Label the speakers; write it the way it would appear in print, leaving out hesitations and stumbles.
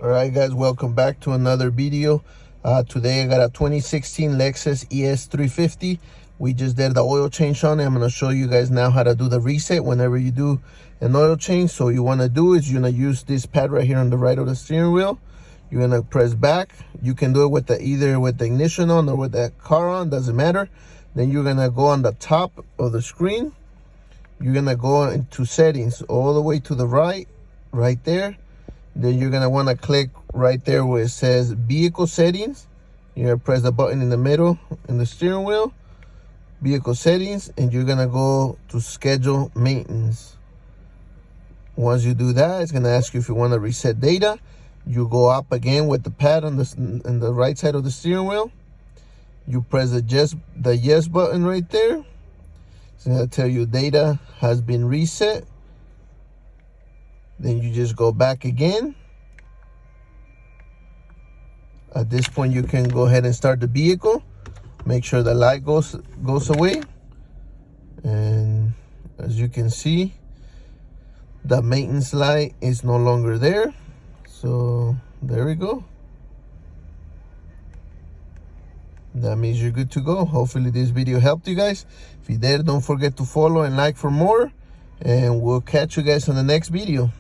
Speaker 1: All right, guys, welcome back to another video. Today I got a 2016 Lexus ES 350. We just did the oil change on it. I'm going to show you guys now how to do the reset whenever you do an oil change. So you want to do is you're going to use this pad right here on the right of the steering wheel. You're going to press back. You can do it with either with the ignition on or with the car on, doesn't matter. Then you're going to go on the top of the screen. You're going to go into settings all the way to the right there. Then you're gonna want to click right there where it says vehicle settings. You're gonna press the button in the middle in the steering wheel, vehicle settings, and you're gonna go to schedule maintenance. Once you do that, it's gonna ask you if you want to reset data. You go up again with the pad on the right side of the steering wheel. You press the yes button right there. It's gonna tell you data has been reset. Then you just go back again. At this point, you can go ahead and start the vehicle. Make sure the light goes away. And as you can see, the maintenance light is no longer there. So there we go. That means you're good to go. Hopefully this video helped you guys. If you did, don't forget to follow and like for more. And we'll catch you guys on the next video.